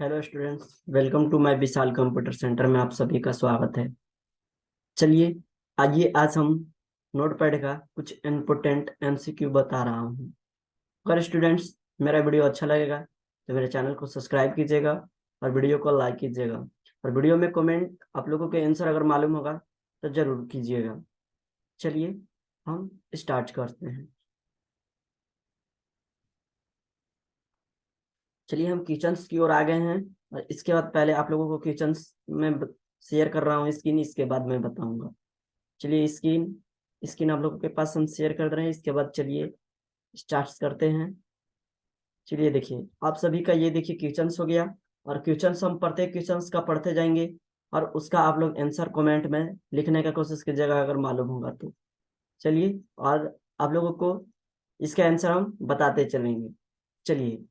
Hello students, welcome to my Vishal computer centre में आप सभी का स्वागत है। चलिए, आइए आज हम नोटपैड का कुछ इम्पोर्टेंट एमसीक्यू बता रहा हूँ। अगर स्टूडेंट्स मेरा वीडियो अच्छा लगेगा तो मेरे चैनल को सब्सक्राइब कीजिएगा और वीडियो को लाइक कीजिएगा। और वीडियो में कमेंट आप लोगों के आंसर अगर मालूम होगा तो जरूर कीजिएगा। चलिए हम स्टार्ट करते हैं। चलिए हम किचन्स की ओर आ गए हैं। और इसके बाद पहले आप लोगों को किचन्स में शेयर कर रहा हूँ स्क्रीन, इसके बाद मैं बताऊंगा। चलिए स्क्रीन स्क्रीन आप लोगों के पास हम शेयर कर रहे हैं। इसके बाद चलिए स्टार्ट करते हैं। चलिए देखिए, आप सभी का ये देखिए क्वेश्चंस हो गया। और क्वेश्चंस हम प्रत्येक क्वेश्चंस का पढ़ते जाएंगे और उसका आप लोग आंसर कमेंट में लिखने का कोशिश कीजिएगा अगर मालूम होगा तो। चलिए, और आप लोगों को इसका आंसर हम बताते चलेंगे। चलिए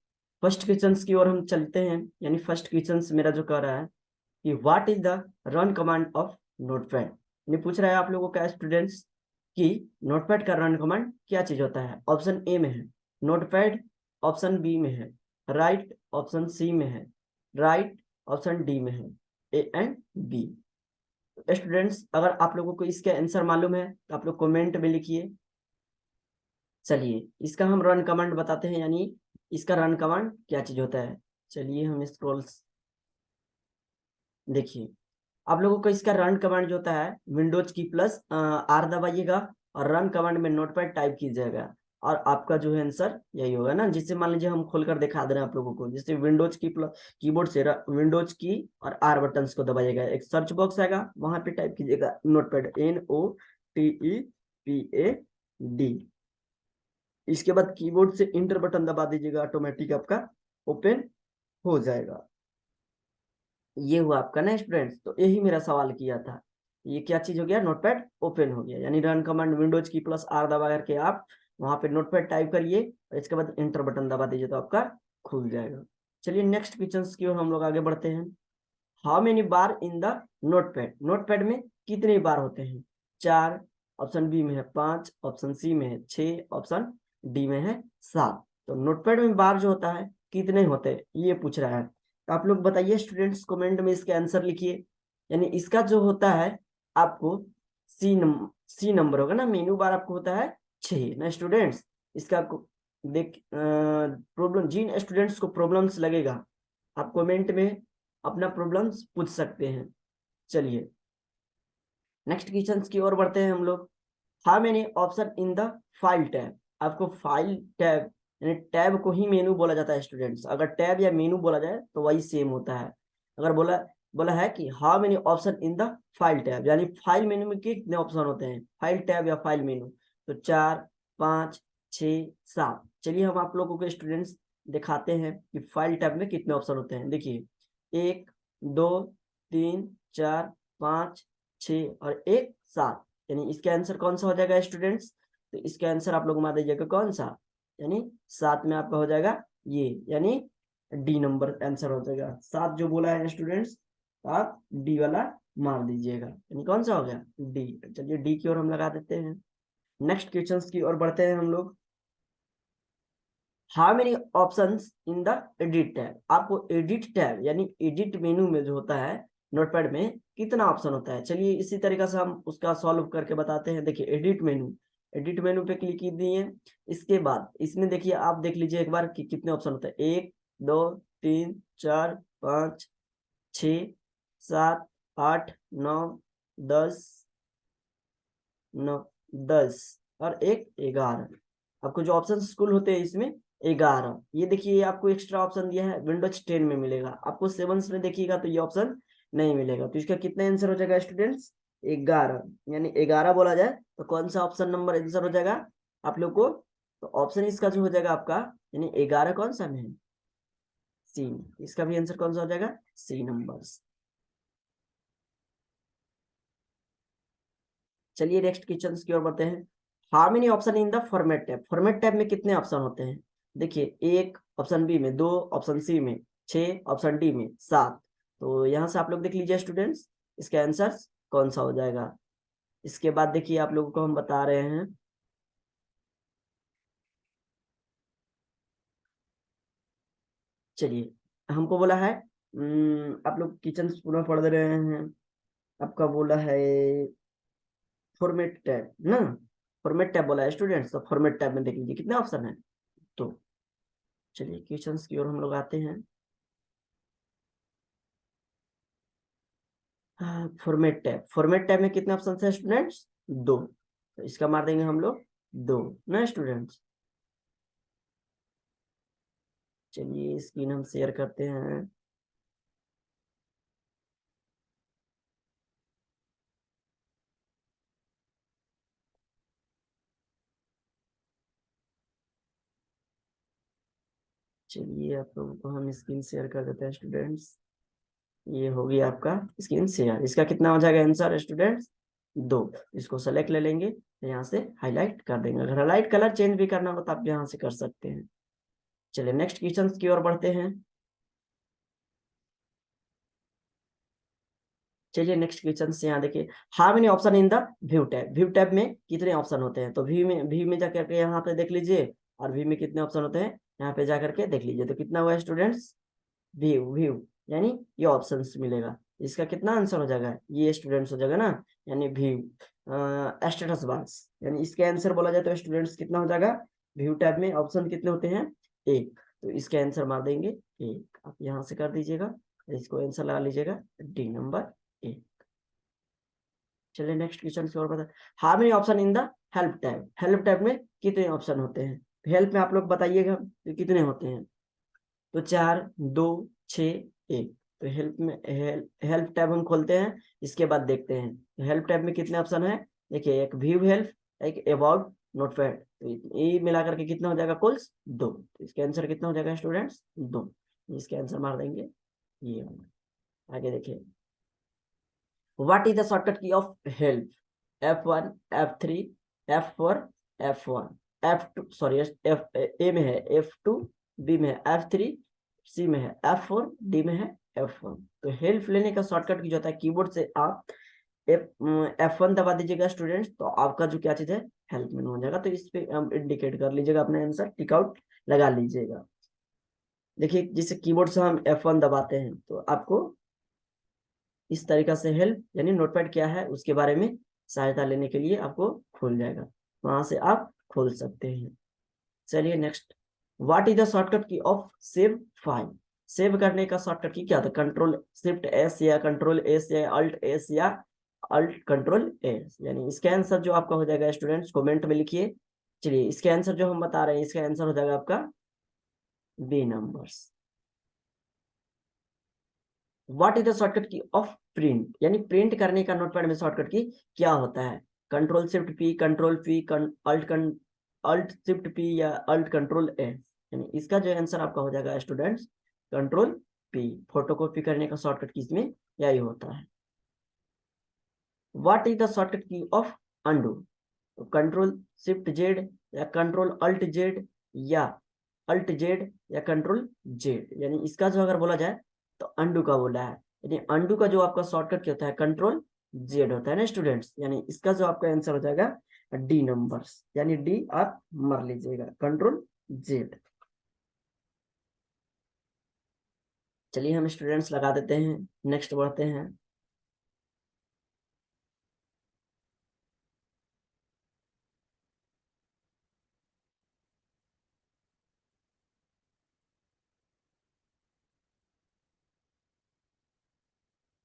फर्स्ट क्वेश्चंस की ओर हम चलते हैं। यानी फर्स्ट क्वेश्चंस मेरा जो कह रहा है कि what is the run command of notepad. ये पूछ रहा है आप लोगों का स्टूडेंट्स कि नोटपैड का रन कमांड क्या चीज होता है। ऑप्शन ए में है नोटपैड, ऑप्शन बी में है राइट, ऑप्शन सी में है राइट, ऑप्शन डी में है ए एंड बी। स्टूडेंट्स अगर आप लोगों को इसके आंसर मालूम है तो आप लोग कमेंट में लिखिए। चलिए इसका हम रन कमांड बताते हैं, यानी इसका रन कमांड क्या चीज होता है। चलिए हम स्क्रॉल देखिए, आप लोगों को इसका रन कमांड जो होता है विंडोज की प्लस आर दबाइएगा और रन कमांड में नोटपैड टाइप कीजिएगा और आपका जो है आंसर यही होगा ना। जिससे मान लीजिए हम खोलकर दिखा दे रहे हैं आप लोगों को, जैसे विंडोज की प्लस कीबोर्ड से विंडोज की और आर बटन को दबाइएगा, एक सर्च बॉक्स आएगा वहां पे टाइप कीजिएगा नोटपैड NOTEPAD। इसके बाद कीबोर्ड से इंटर बटन दबा दीजिएगा, ऑटोमेटिक आपका ओपन हो जाएगा। ये हुआ आपका ना स्टूडेंट्स। तो यही मेरा सवाल किया था, ये क्या चीज हो गया, नोटपैड ओपन हो गया। यानी रन कमांड विंडोज की प्लस आर दबा करके आप वहां पे नोटपैड टाइप करिए और इसके बाद इंटर बटन दबा दीजिए तो आपका खुल जाएगा। चलिए नेक्स्ट क्वेश्चन की ओर हम लोग आगे बढ़ते हैं। How many bar in the notepad, notepad में कितने बार होते हैं। चार, ऑप्शन बी में है पांच, ऑप्शन सी में है छह, ऑप्शन डी में है सात। तो नोटपैड में बार जो होता है कितने होते हैं ये पूछ रहा है। तो आप लोग बताइए स्टूडेंट्स, कमेंट में इसके आंसर लिखिए। यानी इसका जो होता है आपको सी नंबर होगा ना, मेनू बार आपको होता है छह ना स्टूडेंट्स। इसका देख प्रॉब्लम, जिन स्टूडेंट्स को प्रॉब्लम्स लगेगा आप कमेंट में अपना प्रॉब्लम्स पूछ सकते हैं। चलिए नेक्स्ट क्वेश्चन की ओर बढ़ते हैं हम लोग। How many option in the file tab. आपको फाइल टैब यानी टैब को ही मेनू बोला जाता है स्टूडेंट्स। अगर टैब या मेनू बोला जाए तो वही सेम होता है। अगर बोला बोला है कि how many option in the file tab, यानी फाइल मेनू में कितने ऑप्शन होते हैं, फाइल टैब या फाइल मेनू। तो चार, पाँच, छ, सात। चलिए हम आप लोगों को स्टूडेंट्स दिखाते हैं कि फाइल टैब में कितने ऑप्शन होते हैं। देखिए एक, दो, तीन, चार, पाँच, छ और एक सात। यानी इसका आंसर कौन सा हो जाएगा स्टूडेंट्स। तो इसका आंसर आप लोग मान दीजिएगा कौन सा, यानी सात में आपका हो जाएगा ये, यानी डी नंबर आंसर हो जाएगा। सात जो बोला है स्टूडेंट्स, आप डी वाला मार दीजिएगा, यानी कौन सा हो गया डी। चलिए डी की ओर हम लगा देते हैं। नेक्स्ट क्वेश्चन की ओर बढ़ते हैं हम लोग। How many options in the edit tab. आपको एडिट टैब यानी एडिट मेनू में जो होता है नोटपैड में कितना ऑप्शन होता है। चलिए इसी तरीके से हम उसका सॉल्व करके बताते हैं। देखिए एडिट मेनू पे क्लिक की दिए। इसके बाद इसमें देखिए आप देख लीजिए एक बार कि कितने ऑप्शन होते हैं। एक, दो, तीन, चार, पाँच, छ, सात, आठ, नौ, दस, नौ, दस और एक, ग्यारह। आपको जो ऑप्शन स्कूल होते हैं इसमें 11। ये देखिए आपको एक्स्ट्रा ऑप्शन दिया है विंडोज 10 में मिलेगा, आपको 7 में देखिएगा तो ये ऑप्शन नहीं मिलेगा। तो इसका कितना आंसर हो जाएगा स्टूडेंट्स, 11। यानी 11 बोला जाए तो कौन सा ऑप्शन नंबर आंसर हो जाएगा आप लोग को। तो ऑप्शन इसका जो हो जाएगा आपका, यानी 11 कौन सा में है, सी। इसका भी आंसर कौन सा हो जाएगा, सी नंबर। चलिए नेक्स्ट क्वेश्चन की ओर बढ़ते हैं। How many option in the format tab, format tab में कितने ऑप्शन होते हैं। देखिए एक, ऑप्शन बी में दो, ऑप्शन सी में छह, ऑप्शन डी में सात। तो यहाँ से आप लोग देख लीजिए स्टूडेंट्स, इसका आंसर कौन सा हो जाएगा। इसके बाद देखिए आप लोगों को हम बता रहे हैं। चलिए हमको बोला है आप लोग किचन पुनः पढ़ रहे हैं, आपका बोला है फॉर्मेट टैब ना, फॉर्मेट टैब बोला है स्टूडेंट्स, तो फॉर्मेट टैब में देख लीजिए कितने ऑप्शन है। तो चलिए क्वेश्चंस की ओर हम लोग आते हैं। फॉर्मेट टैब में कितने ऑप्शन है स्टूडेंट्स? दो, तो इसका मार देंगे हम लोग दो ना स्टूडेंट्स। चलिए स्क्रीन हम शेयर करते हैं। चलिए आप लोगों को हम स्क्रीन शेयर कर देते हैं स्टूडेंट्स। ये हो गया आपका स्क्रीन शेयर। इसका कितना हो जाएगा आंसर स्टूडेंट्स? दो। इसको सेलेक्ट ले लेंगे, यहाँ से हाईलाइट कर देंगे। अगर हाईलाइट कलर चेंज भी करना हो तो आप यहाँ से कर सकते हैं। चलिए नेक्स्ट क्वेश्चन की ओर बढ़ते हैं। चलिए नेक्स्ट क्वेश्चन से यहाँ देखिए, how many option in the view tab. View tab में कितने ऑप्शन होते हैं? तो व्यू में जाकर के यहाँ पे देख लीजिए, और व्यू में कितने ऑप्शन होते हैं यहाँ पे जाकर के देख लीजिए। तो कितना हुआ स्टूडेंट्स? व्यू व्यू यानी ये ऑप्शन मिलेगा। इसका कितना आंसर हो जाएगा? ये स्टूडेंट्स हो जाएगा ना, यानी व्यू स्टेटस बार्स। यानी इसका आंसर बोला जाए तो स्टूडेंट्स कितना हो जाएगा? व्यू टैब में ऑप्शन कितने होते हैं? एक। तो इसका आंसर मार देंगे एक। आप यहाँ से कर दीजिएगा, इसको आंसर लगा लीजिएगा डी नंबर एक। चलिए नेक्स्ट क्वेश्चन की ओर बता, how many option in the help tab. Help tab में कितने ऑप्शन होते हैं? हेल्प में आप लोग बताइएगा कितने होते हैं। तो चार, दो, छ, एक। तो हेल्प में हेल्प टैब हम खोलते हैं, इसके बाद देखते हैं हेल्प टैब में कितने ऑप्शन है। देखिए एक व्यू हेल्प, एक अबाउट, नोटपैड। तो ये मिला करके कितना हो जाएगा कुल? दो। तो इसका आंसर कितना हो जाएगा स्टूडेंट्स? दो। इसके आंसर मार देंगे ये। आगे देखिए, what is the shortcut key of help. F1, F3, F4, F1, F2 sorry F A में है F2, बी में है F3, सी में है F4, डी में है F1। तो हेल्प लेने का शॉर्टकट की जो होता है, कीबोर्ड से आप F1 दबा दीजिएगा स्टूडेंट्स, तो आपका जो क्या चीज है हेल्प मेनू हो जाएगा। तो इस पे इंडिकेट कर लीजिएगा अपना आंसर, टिक आउट लगा लीजिएगा। देखिए जिसे कीबोर्ड से हम F1 दबाते हैं तो आपको इस तरीका से हेल्प यानी नोटपैड क्या है उसके बारे में सहायता लेने के लिए आपको खुल जाएगा, वहां से आप खोल सकते हैं। चलिए next, what is the shortcut key of save file. Save करने का शॉर्टकट की क्या था? कंट्रोल शिफ्ट एस या कंट्रोल एस या अल्ट एस या अल्ट कंट्रोल एस। यानी इसका आंसर जो आपका हो जाएगा स्टूडेंट्स कमेंट में लिखिए। चलिए इसका आंसर जो हम बता रहे हैं, इसका आंसर हो जाएगा आपका B numbers. What is the shortcut key of print, यानी प्रिंट करने का नोटपैड में शॉर्टकट की क्या होता है? Control shift P, control P, alt shift P या अल्ट कंट्रोल ए। यानी इसका जो आंसर आपका हो जाएगा स्टूडेंट्स कंट्रोल पी। फोटोकॉपी करने का शॉर्टकट की इसमें यही होता है। What is the shortcut key of undo. तो कंट्रोल शिफ्ट जेड या कंट्रोल अल्ट जेड या अल्ट जेड या कंट्रोल जेड। यानी इसका जो अगर बोला जाए तो अंडू का बोला है, यानी अंडू का जो आपका शॉर्टकट क्या होता है? कंट्रोल जेड होता है ना स्टूडेंट्स। यानी इसका जो आपका आंसर हो जाएगा डी नंबर्स, यानी डी आप मार लीजिएगा कंट्रोल जेड। चलिए हम स्टूडेंट्स लगा देते हैं, नेक्स्ट बढ़ते हैं।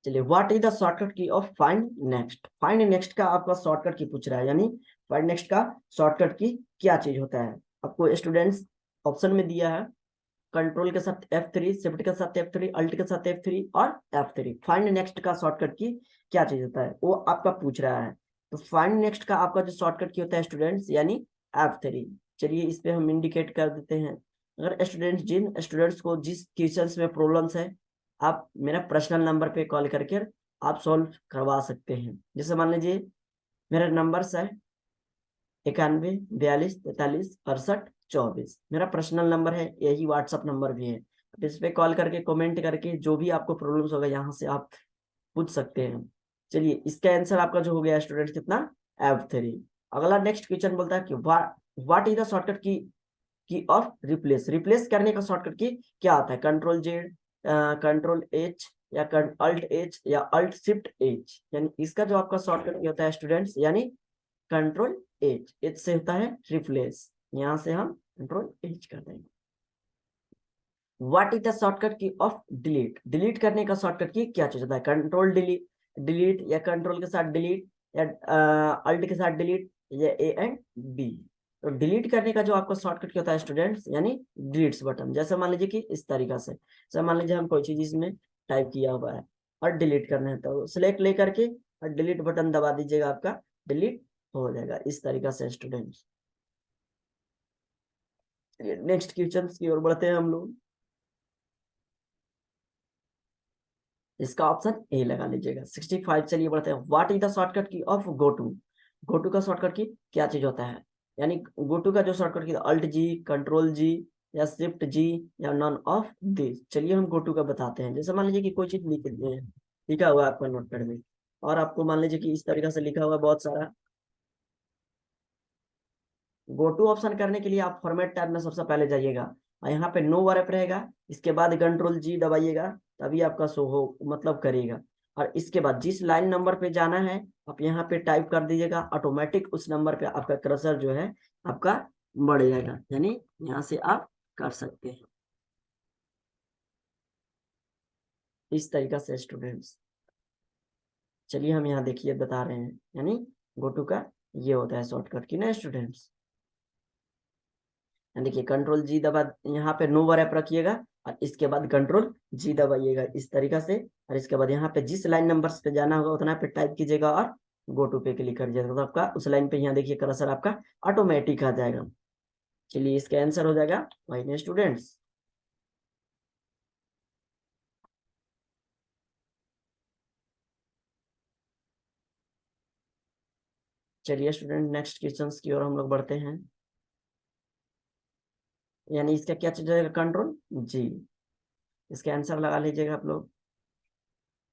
चलिए what is the shortcut key of find next. Find next का आपका शॉर्टकट की पूछ रहा है, यानी फाइंड नेक्स्ट का शॉर्टकट की क्या चीज होता है? आपको स्टूडेंट्स ऑप्शन में दिया है कंट्रोल के साथ F3, शिफ्ट के साथ F3, अल्ट के साथ F3 और F3। फाइंड नेक्स्ट का शॉर्टकट की क्या चीज होता है वो आपका पूछ रहा है। तो फाइंड नेक्स्ट का आपका जो शॉर्टकट की होता है स्टूडेंट्स यानी F3। चलिए इस पे हम इंडिकेट कर देते हैं। अगर स्टूडेंट्स जिन स्टूडेंट्स को जिस क्वेश्चंस में प्रॉब्लम्स है, आप मेरा पर्सनल नंबर पे कॉल करके आप सॉल्व करवा सकते हैं। जैसे मान लीजिए मेरा नंबर है 91 42 43 68 24। मेरा पर्सनल नंबर है, यही व्हाट्सअप नंबर भी है। तो इस पे कॉल करके कमेंट करके जो भी आपको प्रॉब्लम्स होगा यहाँ से आप पूछ सकते हैं। चलिए इसका आंसर आपका जो हो गया स्टूडेंट कितना? F3। अगला नेक्स्ट क्वेश्चन बोलता है कि what is the shortcut key off replace. Replace करने का शॉर्टकट की क्या आता है? कंट्रोल जेड कंट्रोल एच या अल्ट एच या अल्ट शिफ्ट एच, यानी इसका जो आपका शॉर्टकट होता है स्टूडेंट्स, यानी कंट्रोल एच, एच से होता है रिप्लेस, यहां से हम कंट्रोल एच कर देंगे। What is the shortcut key of delete, delete करने का शॉर्टकट की क्या चीज होता है? कंट्रोल डिलीट, डिलीट या कंट्रोल के साथ डिलीट या अल्ट के साथ डिलीट या ए एंड बी। तो डिलीट करने का जो आपका शॉर्टकट क्या होता है स्टूडेंट्स, यानी डिलीट्स बटन। जैसे मान लीजिए कि इस तरीका से, जैसे मान लीजिए हम कोई चीज इसमें टाइप किया हुआ है और डिलीट करना है, तो सिलेक्ट लेकर के और डिलीट बटन दबा दीजिएगा, आपका डिलीट हो जाएगा इस तरीका से स्टूडेंट्स। नेक्स्ट क्वेश्चन की ओर बढ़ते हैं हम लोग। इसका ऑप्शन ए लगा लीजिएगा 65। चलिए बढ़ते हैं। What is the shortcut key of go to, go to का शॉर्टकट की क्या चीज होता है? यानी गो टू का जो शॉर्टकट की अल्ट जी, कंट्रोल जी या शिफ्ट जी या नॉन ऑफ दिस। चलिए हम गो टू का बताते हैं। जैसे मान लीजिए कि कोई चीज लिखा हुआ है आपका नोटपैड में, और आपको मान लीजिए कि इस तरीके से लिखा हुआ है बहुत सारा। गो टू ऑप्शन करने के लिए आप फॉर्मेट टैब में सबसे पहले जाइएगा और यहाँ पे नो वर्प रहेगा, इसके बाद कंट्रोल जी दबाइएगा, तभी आपका शो हो मतलब करेगा। और इसके बाद जिस लाइन नंबर पे जाना है आप यहाँ पे टाइप कर दीजिएगा, ऑटोमेटिक उस नंबर पे आपका कर्सर जो है आपका बढ़ जाएगा, यानी यहाँ से आप कर सकते हैं इस तरीका से स्टूडेंट्स। चलिए हम यहाँ देखिए बता रहे हैं, यानी गो टू का ये होता है शॉर्टकट की ना स्टूडेंट्स। देखिए कंट्रोल जी दबा, यहाँ पे नो वर ऐप रखिएगा और इसके बाद कंट्रोल जी दबाइएगा इस तरीका से, और इसके बाद यहाँ पे जिस लाइन नंबर्स पे जाना होगा उतना पे टाइप कीजिएगा और गो टू पे क्लिक कर दीजिएगा, तो आपका उस लाइन पे यहाँ देखिए कर्सर आपका ऑटोमेटिक आ जाएगा। चलिए इसका आंसर हो जाएगा वही स्टूडेंट्स। चलिए स्टूडेंट नेक्स्ट क्वेश्चन की ओर हम लोग बढ़ते हैं। यानी इसका क्या चीज जाएगा? कंट्रोल जी, इसका आंसर लगा लीजिएगा आप लोग।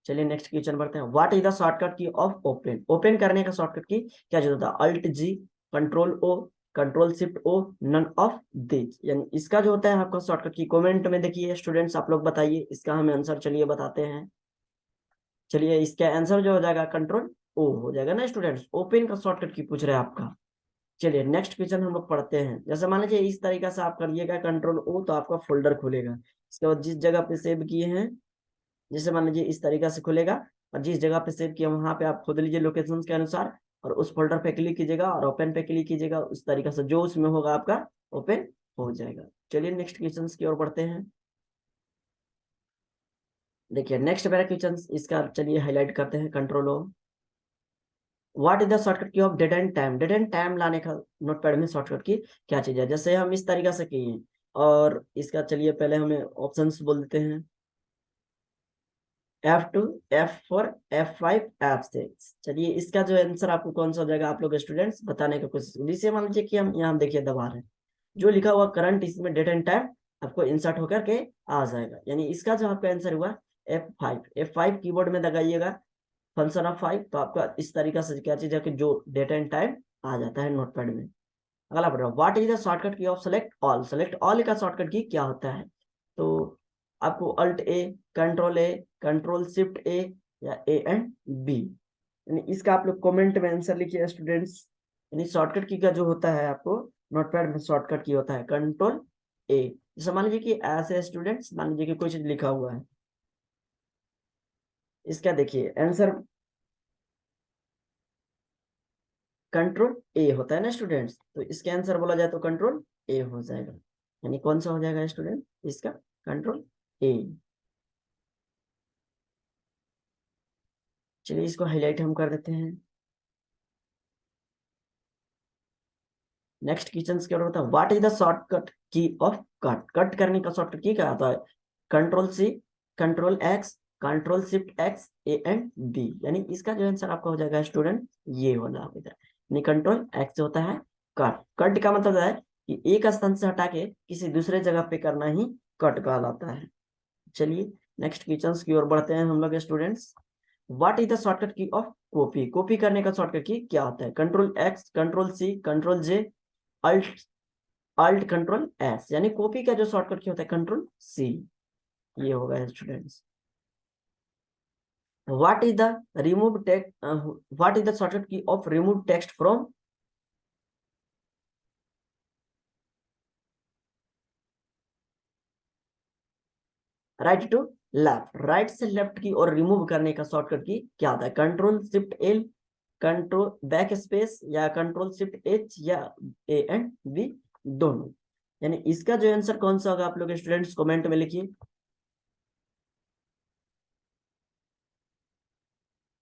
चलिए नेक्स्ट क्वेश्चन बढ़ते हैं। What is the shortcut key of open, open करने का शॉर्टकट की क्या चीज होता है? Alt G, control O, control shift O, none of this. यानी इसका जो होता है आपका शॉर्टकट की कमेंट में देखिए स्टूडेंट्स, आप लोग बताइए इसका हमें आंसर। चलिए बताते हैं। चलिए इसका आंसर जो हो जाएगा कंट्रोल ओ हो जाएगा ना स्टूडेंट्स, ओपन का शॉर्टकट की पूछ रहे हैं आपका। चलिए नेक्स्ट क्वेश्चन हम लोग पढ़ते हैं। जैसे मान लीजिए इस तरीका से आप करिएगा कंट्रोल ओ, तो आपका फोल्डर खुलेगा। इसके बाद जिस जगह पे सेव किए हैं, जैसे मान लीजिए इस तरीका से खुलेगा, और जिस जगह पे सेव किया वहां पे आप खोद लीजिए लोकेशन के अनुसार, और उस फोल्डर पे क्लिक कीजिएगा और ओपन पे क्लिक कीजिएगा, उस तरीका से जो उसमें होगा आपका ओपन हो जाएगा। चलिए नेक्स्ट क्वेश्चन की ओर बढ़ते हैं। देखिए नेक्स्ट मेरा क्वेश्चन इसका चलिए हाईलाइट करते हैं। Control O, what is the shortcut key of date and time, date and time लाने का नोटपैड में शॉर्टकट की क्या चीज है? जैसे हम इस तरीका से किए, और इसका चलिए पहले हमें ऑप्शंस बोल देते हैं। F2, F4, F5, F6। चलिए इसका जो आंसर आपको कौन सा हो जाएगा, आप लोग स्टूडेंट्स बताने की कोशिश कीजिए। जैसे मान लीजिए कि हम यहाँ देखिए दबा रहे हैं, जो लिखा हुआ करंट, इसमें डेट एंड टाइम आपको इंसर्ट होकर के आ जाएगा, यानी इसका जो आपका आंसर हुआ F5। F5 कीबोर्ड में दबाइएगा, फंक्शन ऑफ 5, तो आपका इस तरीका से क्या चीज है कि जो डेट एंड टाइम आ जाता है नोटपैड में। अगला पढ़ रहा हूँ। What is the shortcut key of select all, select all का शॉर्टकट की क्या होता है? तो आपको alt A, control shift A या ए एंड बी, यानी इसका आप लोग कमेंट में आंसर लिखिए स्टूडेंट्स। यानी शॉर्टकट की का जो होता है आपको नोटपैड में शॉर्टकट की होता है कंट्रोल ए। जैसे मान लीजिए कि ऐसे स्टूडेंट्स, मान लीजिए कि कोई चीज लिखा हुआ है, इसका देखिए आंसर कंट्रोल ए होता है ना स्टूडेंट्स, तो इसका आंसर बोला जाए तो कंट्रोल ए हो जाएगा। यानी कौन सा हो जाएगा स्टूडेंट इसका? कंट्रोल ए। चलिए इसको हाईलाइट हम कर देते हैं। नेक्स्ट क्वेश्चन क्या होता है? What is the shortcut key of cut, cut करने का शॉर्टकट की क्या आता है? Control C, control X, control shift X, A and B. यानी इसका जो आंसर आपका हो जाएगा स्टूडेंट ये होना होगा, यानी कंट्रोल एक्स होता है कट। कट का मतलब है कि एक स्थान से हटा के किसी दूसरे जगह पे करना ही कट कहलाता है। चलिए नेक्स्ट क्वेश्चन की ओर बढ़ते हैं हम लोग students. What is the shortcut key of copy, copy करने का शॉर्टकट की क्या होता है? Control X, control C, control J, alt, alt control S. यानी कॉपी का जो शॉर्टकट की होता है कंट्रोल सी। ये होगा students. What is the remove text, what is the shortcut key of remove text from, right to left, right से left की और रिमूव करने का शॉर्टकट की क्या होता है? Control shift L, control back space, या कंट्रोल शिफ्ट एच, या ए एंड बी दोनों। यानी इसका जो आंसर कौन सा होगा आप लोग स्टूडेंट्स कमेंट में लिखिए।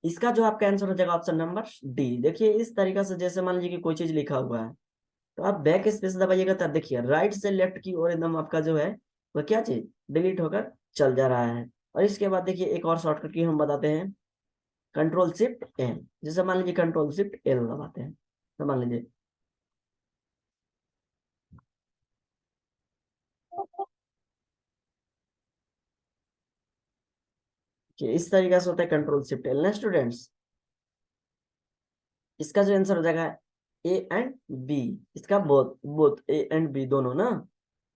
इसका जो आपका आंसर हो जाएगा ऑप्शन नंबर डी। देखिए इस तरीका से, जैसे मान लीजिए कि कोई चीज लिखा हुआ है तो आप बैक स्पेस दबाइएगा, तब देखिए राइट से लेफ्ट की ओर एकदम आपका जो है वह क्या चीज डिलीट होकर चल जा रहा है। और इसके बाद देखिए एक और शॉर्टकट की हम बताते हैं, कंट्रोल शिफ्ट एल। जैसे मान लीजिए कंट्रोल शिफ्ट एल दबाते हैं तो मान लीजिए कि इस तरीके से होता है कंट्रोल शिफ्ट एल ना स्टूडेंट्स। इसका जो आंसर हो जाएगा ए एंड बी, इसका both both A and B दोनों ना।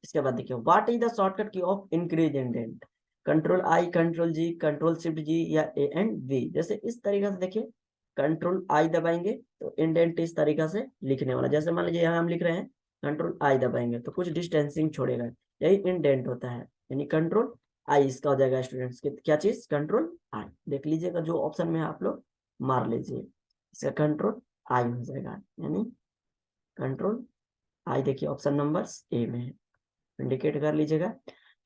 इसके बाद देखिए what is the shortcut key of increase indent, control I, control G, control shift G, या ए एंड बी। जैसे इस तरीके से देखिए कंट्रोल आई दबाएंगे तो इंडेंट इस तरीका से लिखने वाला, जैसे मान लीजिए यहाँ हम लिख रहे हैं कंट्रोल आई दबाएंगे तो कुछ डिस्टेंसिंग छोड़ेगा, यही इंडेंट होता है। यानी कंट्रोल आई इसका हो जाएगा स्टूडेंट्स क्या चीज, कंट्रोल आई। देख लीजिएगा जो ऑप्शन में आप लोग मार लीजिए, इसका कंट्रोल आई हो जाएगा, यानी कंट्रोल आई। देखिए ऑप्शन नंबर ए में है, इंडिकेट कर लीजिएगा।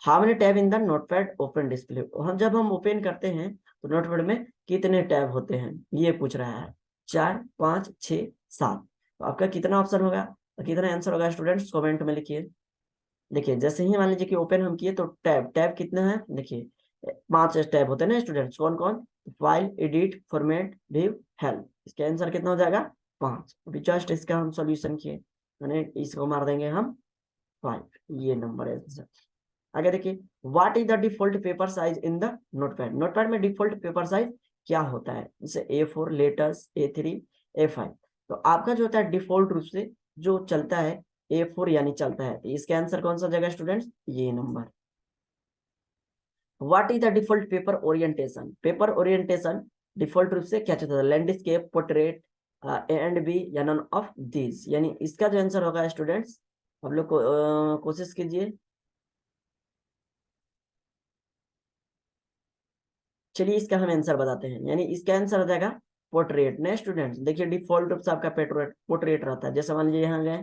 How many tab in the notepad open display, हम जब हम ओपन करते हैं तो नोटपैड में कितने टैब होते हैं ये पूछ रहा है, 4, 5, 6, 7। तो आपका कितना ऑप्शन होगा, तो कितना आंसर होगा स्टूडेंट्स कमेंट में लिखिए। देखिए जैसे ही मान लीजिए कि ओपन हम किए तो टैब टैब कितना है, देखिए 5 टैब होते हैं ना स्टूडेंट्स, कौन कौन? File, edit, format, view, help. इसका आंसर कितना हो जाएगा? 5। अभी जस्ट इसका हम सॉल्यूशन किए, मैंने इसको मार देंगे हम 5, ये नंबर है आंसर। आगे देखिए what is the default paper size in the notepad, notepad में डिफॉल्ट पेपर साइज क्या होता है? जैसे A4 लेटर्स, A3, A5। तो आपका जो होता है डिफॉल्ट रूप से जो चलता है A4 यानी चलता है, तो इसका आंसर कौन सा जगह स्टूडेंट्स? ये number. What is the default paper orientation, paper orientation default रूप से क्या चलता है? Landscape, portrait, A and B, या नन ऑफ दिस। यानी इसका जो आंसर होगा स्टूडेंट्स, आप लोग को कोशिश कीजिए। चलिए इसका हम आंसर बताते हैं, यानी इसका आंसर हो जाएगा पोर्ट्रेट ना स्टूडेंट्स। देखिए डिफॉल्ट रूप से आपका पोर्ट्रेट पोर्ट्रेट रहता है। जैसे मान लीजिए यहाँ गए,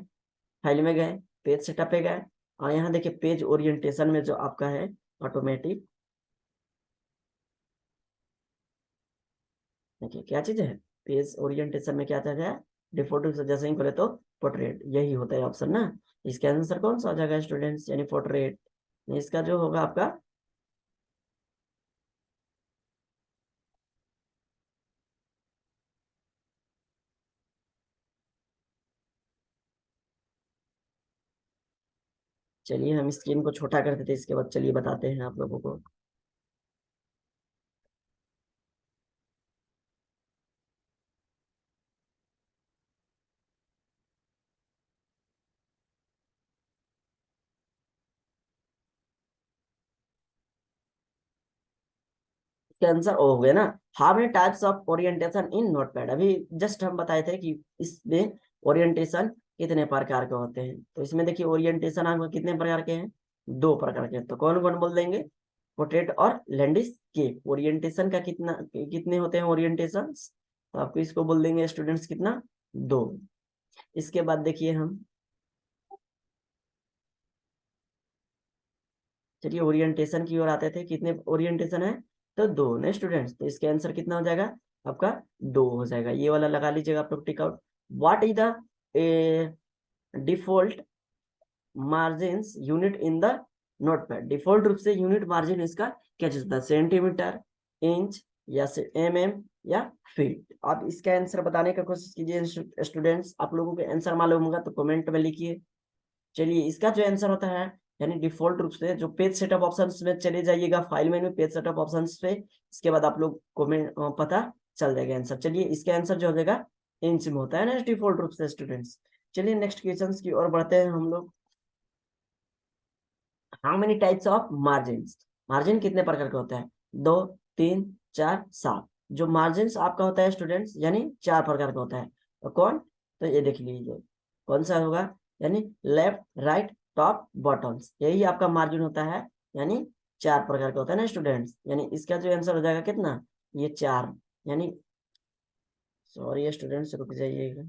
फाइल में गए, पेज सेटअप पे गए, और यहाँ देखिए पेज ओरिएंटेशन में जो आपका है ऑटोमेटिक, देखिए क्या चीज है, पेज ओरिएंटेशन में क्या चीज है, डिफॉल्ट रूप से जैसे ही खोले तो पोर्ट्रेट, यही होता है ऑप्शन ना। इसका आंसर कौन सा हो जाएगा स्टूडेंट्स, यानी पोर्ट्रेट। इसका जो होगा आपका, चलिए हम स्क्रीन को छोटा कर देते हैं, इसके बाद चलिए बताते हैं आप लोगों को। इसका आंसर ओ हो गया ना। How many types of orientation in notepad, अभी जस्ट हम बताए थे कि इसमें ओरिएंटेशन कितने प्रकार के होते हैं। तो इसमें देखिए ओरिएंटेशन आपको कितने प्रकार के हैं, 2 प्रकार के हैं। तो कौन कौन बोल देंगे? पोर्ट्रेट और लैंडस्केप। ओरिएंटेशन का कितना कितने होते हैं ओरिएंटेशन, तो आपको इसको बोल देंगे स्टूडेंट्स कितना, 2। इसके बाद देखिए हम, चलिए ओरिएंटेशन की ओर आते थे, कितने ओरिएंटेशन है, तो 2 ने स्टूडेंट्स। तो इसका आंसर कितना हो जाएगा आपका, 2 हो जाएगा। ये वाला लगा लीजिएगा आप लोग tick out. What is the default margin unit in the notepad, default रूप से यूनिट मार्जिन इसका क्या चीज होता है? सेंटीमीटर, इंच, या mm, या फीट। आप इसका आंसर बताने का कोशिश कीजिए स्टूडेंट्स, आप लोगों को आंसर मालूम होगा तो कमेंट में लिखिए। चलिए इसका जो आंसर होता है, यानी डिफॉल्ट रूप से जो पेज सेटअप ऑप्शंस में चले जाइएगा, file menu page setup options पे, इसके बाद आप लोग कमेंट पता चल जाएगा आंसर। चलिए इसका आंसर जो हो जाएगा इंच में होता है ना डिफॉल्ट रूप से स्टूडेंट्स। चलिए नेक्स्ट क्वेश्चन की ओर बढ़ते हैं हम लोग। How many types of margin, margin कितने प्रकार का होता है? 2, 3, 4, 7। जो मार्जिन आपका होता है स्टूडेंट्स, यानी 4 प्रकार का होता है। तो कौन? तो ये देख लीजिए कौन सा होगा, यानी लेफ्ट, राइट, टॉप, बॉटम्स, यही आपका मार्जिन होता है, यानी 4 प्रकार का होता है ना स्टूडेंट्स। यानी इसका जो आंसर हो जाएगा कितना? ये 4। यानी सॉरी स्टूडेंट्स, रुक जाइएगा।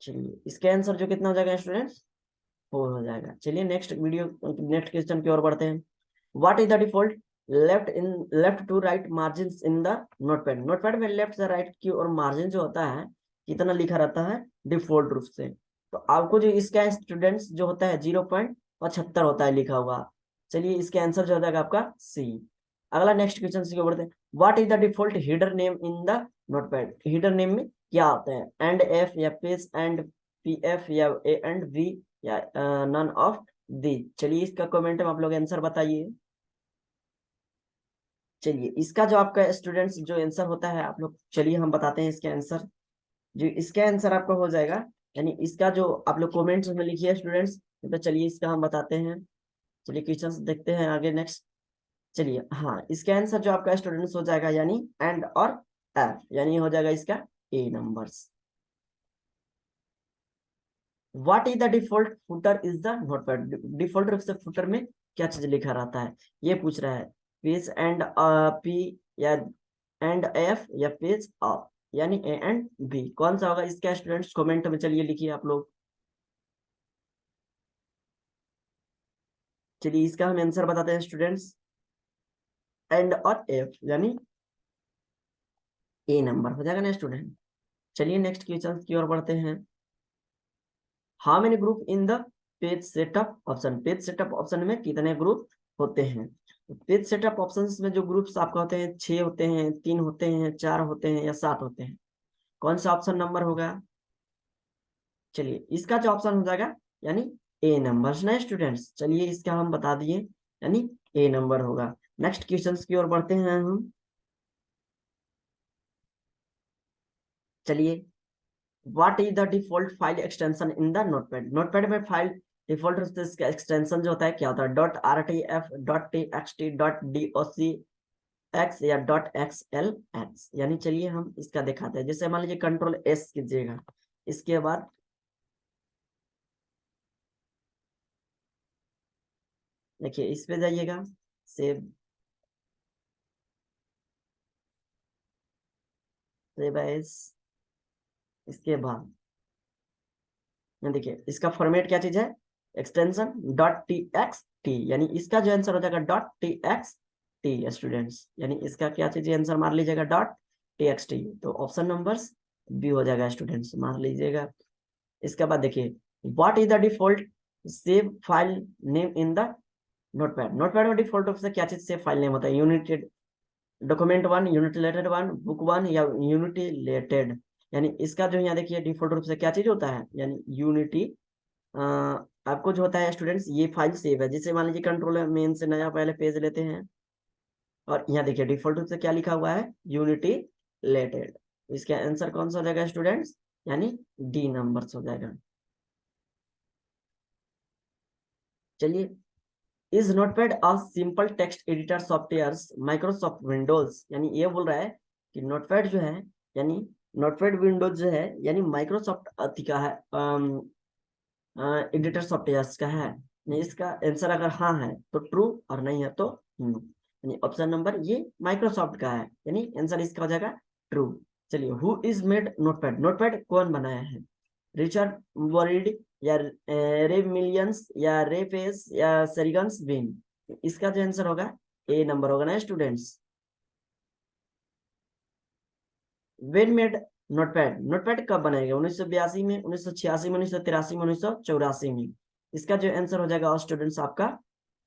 चलिए इसका आंसर जो कितना हो जाएगा स्टूडेंट्स? 4 हो जाएगा। चलिए नेक्स्ट क्वेश्चन की ओर बढ़ते हैं। What is the default left to right margin in the notepad? Notepad में लेफ्ट से राइट की और मार्जिन जो होता है कितना लिखा रहता है डिफॉल्ट रूप से? तो आपको जो इसका स्टूडेंट्स जो होता है 0.75 होता है लिखा हुआ। चलिए इसका आंसर जो हो जाएगा आपका सी। अगला नेक्स्ट क्वेश्चन से बढ़ते हैं। What is the default header name in the notepad? Header name में क्या होता है? एंड एफ या पेज एंड पी एफ या ए एंड वी या नन ऑफ दी? चलिए इसका कमेंट में आप लोग आंसर बताइए। चलिए इसका जो आपका स्टूडेंट्स जो आंसर होता है आप लोग, चलिए हम बताते हैं इसके आंसर। जो इसका आंसर आपका हो जाएगा, यानी इसका जो आप लोग कमेंट्स में लिखिए स्टूडेंट्स। तो चलिए इसका हम बताते हैं। चलिए क्वेश्चन देखते हैं आगे नेक्स्ट। चलिए हाँ, इसका आंसर जो आपका स्टूडेंट्स हो जाएगा यानी एंड और एफ, यानी हो जाएगा इसका A numbers. What is the default footer is the notepad? Default रूप से फुटर में क्या चीज लिखा रहता है ये पूछ रहा है। पेज एंड पी या एंड एफ या पेज ऑफ, यानी ए एंड बी, कौन सा होगा इसका स्टूडेंट्स? कमेंट में चलिए लिखिए आप लोग। चलिए इसका हम आंसर बताते हैं स्टूडेंट्स, एंड और एफ, यानी ए नंबर हो जाएगा ना स्टूडेंट। चलिए नेक्स्ट क्वेश्चन की ओर बढ़ते हैं। How many group in the page setup option? Page setup option में कितने ग्रुप होते हैं? पेज सेटअप ऑप्शन में जो ग्रुप्स आपका होते हैं 6 होते हैं, 3 होते हैं, 4 होते हैं या 7 होते हैं, कौन सा ऑप्शन नंबर होगा? चलिए इसका जो ऑप्शन हो जाएगा यानी ए नंबर ना स्टूडेंट्स। चलिए इसका हम बता दिए, यानी ए नंबर होगा। नेक्स्ट क्वेश्चन की ओर बढ़ते हैं हम। चलिए what is the default file extension in the notepad? Notepad में फाइल डिफॉल्ट रूप से इसका एक्सटेंशन जो होता है क्या होता है? Dot R T F, dot T X T, dot D O C X या डॉट एक्स एल एक्स। यानी चलिए हम इसका दिखाते हैं। जैसे मान लीजिए कंट्रोल एस कीजिएगा, इसके बाद देखिए इस पे जाइएगा, सेव, सेव एज। इसके बाद देखिए इसका फॉर्मेट क्या चीज है? Extension dot T X T, यानी इसका जो आंसर हो जाएगा dot T X T students. यानी इसका क्या चीज आंसर मार लीजिएगा? Dot T X T. तो ऑप्शन नंबर्स बी हो जाएगा स्टूडेंट्स, मान लीजिएगा। इसके बाद देखिए what is the default save file name in the notepad? Notepad में डिफॉल्ट रूप से क्या चीज सेव फाइल नेम होता है? United document one, united one, book one या यूनिटेड? यानी इसका जो यहाँ देखिए डिफॉल्ट रूप से क्या चीज होता है, यानी यूनिटी। आपको जो होता है स्टूडेंट्स ये फाइल सेव है। जैसे मान लीजिए कंट्रोल मेन से नया पहले पेज लेते हैं और यहाँ देखिए डिफॉल्ट रूप से क्या लिखा हुआ है? यूनिटी लेटेड। इसका आंसर कौन सा हो जाएगा स्टूडेंट्स? यानी डी नंबर हो जाएगा। चलिए is notepad a simple text editor software Microsoft Windows? यानी ये बोल रहा है कि नोटपैड जो है, यानी नोटपैड विंडोज जो है, यानी माइक्रोसॉफ्ट अति का है एडिटर सॉफ्टवेयर का है। नहीं, इसका आंसर अगर हाँ है तो ट्रू और नहीं है तो नो। यानी ऑप्शन नंबर ये माइक्रोसॉफ्ट का है, यानी आंसर इसका हो जाएगा ट्रू। चलिए who is made notepad? Notepad कौन बनाया है? रिचर्ड वॉरिड या रे मिलियंस या रे पेस या सेरिगन्स बिन? इसका जो आंसर होगा ए नंबर होगा ना students. When made notepad? Notepad कब बनाया गया? 1982 में, 1986 में, 1983 में, 1984 में? इसका जो आंसर हो जाएगा स्टूडेंट्स आपका,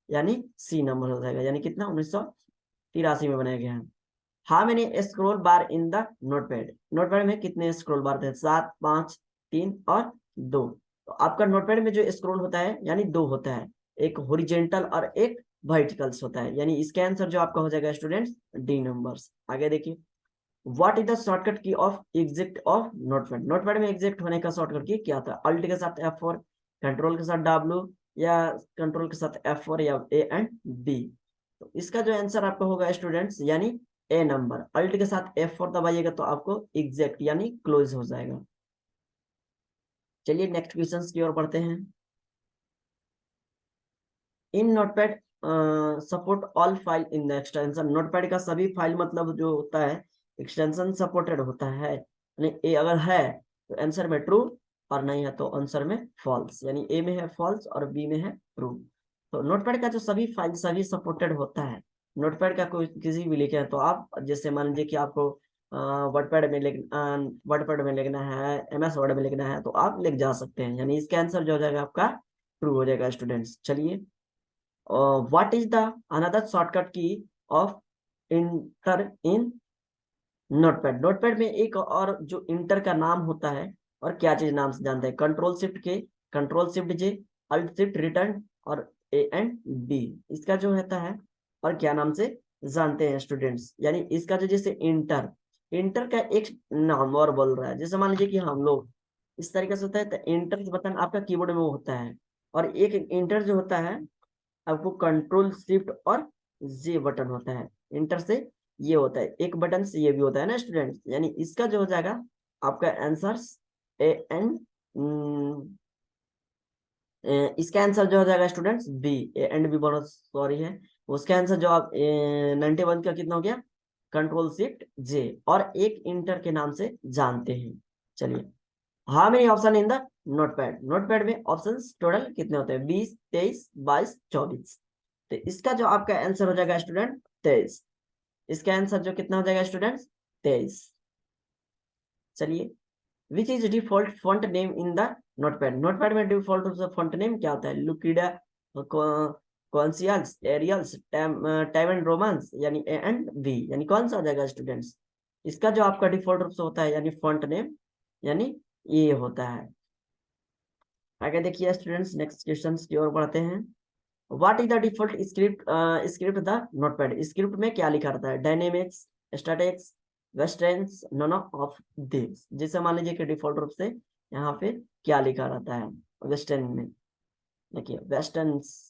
यानी सी नंबर हो जाएगा। यानी कितना? 1983 में बनाया गया है। How many scroll bar in the notepad? Notepad में कितने स्क्रॉल बार थे? 7, 5, 3 और 2। तो आपका नोटपैड में जो स्क्रॉल होता है यानी 2 होता है, एक हॉरिजॉन्टल और एक वर्टिकल्स होता है। यानी इसका आंसर जो आपका हो जाएगा स्टूडेंट्स डी नंबर्स। आगे देखिए what is the shortcut key of exit of notepad? Notepad में एग्जिट होने का शॉर्टकट की क्या था? अल्ट के साथ F4, कंट्रोल के साथ W या कंट्रोल के साथ F4 या A एंड B। तो इसका जो आंसर आपका होगा स्टूडेंट्स यानी ए नंबर। अल्ट के साथ F4 दबाइएगा तो आपको एग्जैक्ट यानी क्लोज हो जाएगा। चलिए नेक्स्ट क्वेश्चन की ओर बढ़ते हैं। In notepad support all file in the extension. Notepad का सभी फाइल मतलब जो होता है एक्सटेंशन सपोर्टेड होता है, यानी ए अगर है तो आंसर में ट्रू और नहीं है तो आंसर में फॉल्स, यानी ए में है फॉल्स और बी में है ट्रू। तो नोटपैड का जो सभी फाइल सभी सपोर्टेड होता है। नोटपैड का कोई किसी भी लिखे तो आप जैसे मान लीजिए कि आपको वर्डपैड में लिखना है, MS वर्ड में लिखना है तो आप लिख जा सकते हैं, यानी इसका आंसर जो हो जाएगा आपका ट्रू हो जाएगा स्टूडेंट्स। चलिए what is the another shortcut key of enter in notepad. Notepad में एक और जो इंटर का नाम होता है और क्या चीज नाम से जानते हैं, कंट्रोल शिफ्ट के, कंट्रोल शिफ्ट जे, अल्ट शिफ्ट रिटर्न और A एंड B, इसका जो होता है और क्या नाम से जानते हैं स्टूडेंट्स। यानी इसका जो जैसे इंटर, इंटर का एक नाम और बोल रहा है, जैसे मान लीजिए कि हम लोग इस तरीके से होता है तो इंटर बटन आपका कीबोर्ड में होता है और एक इंटर जो होता है आपको कंट्रोल शिफ्ट और जे बटन होता है। इंटर से ये होता है, एक बटन से ये भी होता है ना स्टूडेंट्स, यानी इसका जो हो जाएगा आपका आंसर ए एंड इसका आंसर जो हो जाएगा students B, A and B, बहुत सॉरी है। उसका आंसर जो आप 91 का कितना हो गया, कंट्रोल शिफ्ट जे और एक इंटर के नाम से जानते हैं। चलिए how many option in the notepad. Notepad में ऑप्शंस टोटल कितने होते हैं, 20, 23, 22, 24। तो इसका जो आपका आंसर हो जाएगा स्टूडेंट 23। इसका आंसर जो कितना हो जाएगा स्टूडेंट्स 23। चलिए which is default font name in the notepad. Notepad में डिफॉल्ट फॉन्ट नेम क्या होता है, लुकीडा, कॉन्सियल्स, एरियल्स, टाइम एंड रोमांस, यानी ए एंड बी, यानी कौन सा हो जाएगा स्टूडेंट्स। इसका जो आपका डिफॉल्ट रूप से होता है यानी फॉन्ट नेम यानी ये होता है। आगे देखिए स्टूडेंट्स नेक्स्ट क्वेश्चन की ओर बढ़ते हैं। What is the default script script the notepad. Script में क्या लिखा रहता है, dynamics, statics, westerns, none of this. जैसे मान लीजिए कि डिफॉल्ट रूप से यहाँ पे क्या लिखा रहता है वेस्टर्न में, देखिए वेस्टर्न्स।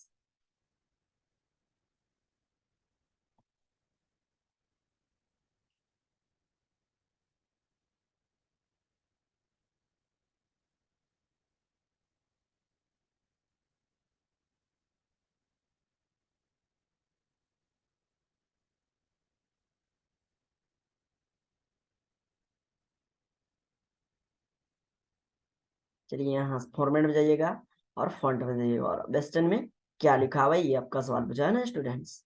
चलिए यहाँ फॉर्मेट में जाइएगा और फॉन्ट में जाइएगा और वेस्टर्न में क्या लिखा हुआ है ये आपका सवाल पूछा है ना स्टूडेंट्स।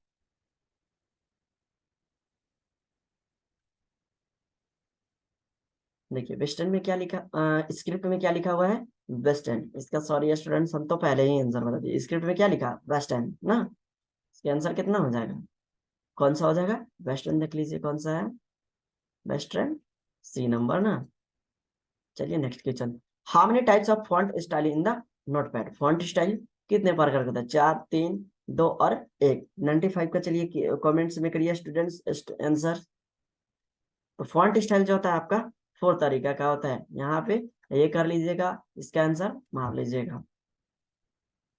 देखिए वेस्टर्न में क्या लिखा, स्क्रिप्ट में क्या लिखा हुआ है वेस्टर्न। इसका सॉरी स्टूडेंट्स हम तो पहले ही आंसर बता दिए, स्क्रिप्ट में क्या लिखा वेस्टर्न ना। इसका आंसर कितना हो जाएगा, कौन सा हो जाएगा वेस्टर्न, देख लीजिए कौन सा है वेस्टर्न, सी नंबर ना। चलिए next question. How many types of font style in the notepad. Font style कितने प्रकार का होता है, 4, 3, 2 और 1। 95 का चलिए कमेंट्स में करिए स्टूडेंट्स आंसर। तो फॉन्ट स्टाइल जो होता है आपका 4 तरीका का होता है, यहाँ पे ये कर लीजिएगा, इसका आंसर मार लीजिएगा।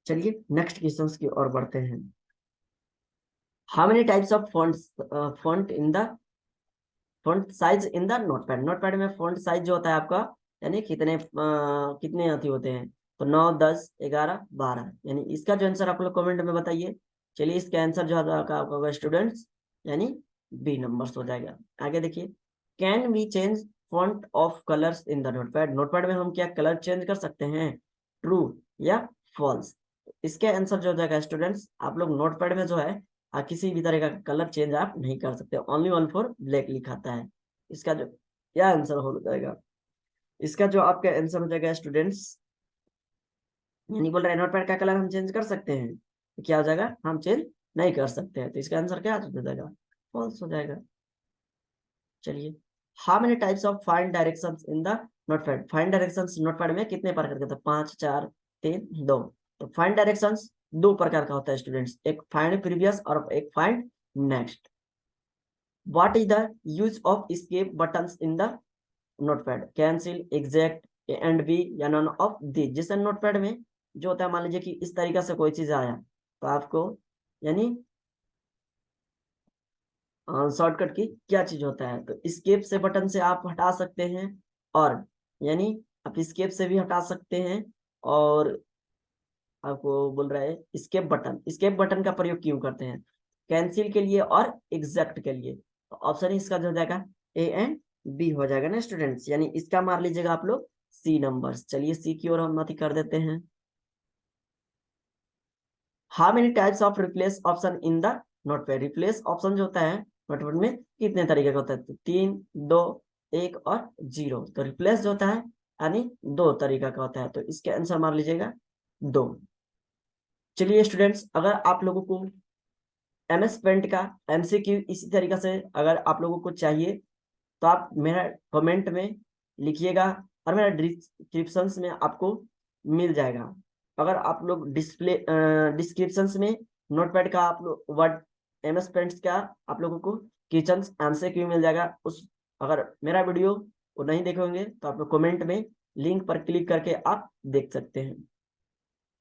चलिए नेक्स्ट क्वेश्चन की ओर बढ़ते हैं। How many types of font in the font size in the notepad. Notepad में फॉन्ट साइज जो होता है आपका यानी कितने अति होते हैं, तो 9, 10, 11, 12, यानी इसका जो आंसर आप लोग कमेंट में बताइए। चलिए इसका आंसर जो आपका होगा स्टूडेंट्स यानी बी नंबर्स हो जाएगा। आगे देखिए can we change font of colours in the notepad. Notepad में हम क्या कलर चेंज कर सकते हैं, ट्रू या फॉल्स। इसके आंसर जो हो जाएगा स्टूडेंट्स, आप लोग नोटपैड में जो है किसी भी तरह का कलर चेंज आप नहीं कर सकते, ओनली वन फॉर ब्लैक लिखाता है। इसका जो क्या आंसर हो जाएगा, इसका जो आपका आंसर हो जाएगा स्टूडेंट्स, यानी बोल रहे हैं नोटपैड का कलर हम चेंज कर सकते हैं, तो क्या हो जाएगा हम चेंज नहीं कर सकते हैं, तो इसका आंसर क्या हो जाएगा फॉल्स हो जाएगा। चलिए how many types of find directions in the notepad. Find directions notepad में कितने प्रकार के, 5, 4, 3, 2। तो फाइंड डायरेक्शंस 2 प्रकार का होता है स्टूडेंट्स, एक फाइंड प्रीवियस और एक find next. What is the use of escape buttons in the notepad, cancel, exact, and B या नॉन ऑफ दी। जैसे नोटपैड में जो होता है, मान लीजिए कि इस तरीका से कोई चीज आया तो आपको यानी शॉर्टकट की क्या चीज होता है, तो स्केप से बटन से आप हटा सकते हैं, और यानी आप स्केप से भी हटा सकते हैं, और आपको बोल रहा है स्केप बटन का प्रयोग क्यों करते हैं, कैंसिल के लिए और एग्जैक्ट के लिए। तो ऑप्शन इसका जो हो जाएगा ए एंड बी हो जाएगा ना स्टूडेंट्स, यानी इसका मार लीजिएगा आप लोग सी नंबर्स। चलिए सी की ओर हम अति कर देते हैं। How many types off replace option in the notepad, replace option जो होता है नोटपैड में कितने तरीके का होता है, तो 3, 2, 1 और 0। तो रिप्लेस जो होता है यानी 2 तरीका का होता है, तो इसके आंसर मार लीजिएगा 2। चलिए स्टूडेंट्स, अगर आप लोगों को MS पेंट का MCQ इसी तरीका से अगर आप लोगों को चाहिए तो आप मेरा कमेंट में लिखिएगा, और मेरा डिस्क्रिप्शन में आपको मिल जाएगा। अगर आप लोग डिस्क्रिप्शन में नोटपैड का आप लोग वर्ड MS पेंट्स का आप लोगों को किचन MCQ मिल जाएगा। उस अगर मेरा वीडियो वो नहीं देखे होंगे तो आप लोग कमेंट में लिंक पर क्लिक करके आप देख सकते हैं।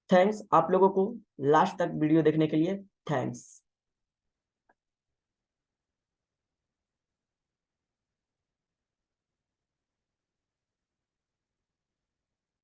थैंक्स आप लोगों को लास्ट तक वीडियो देखने के लिए, थैंक्स।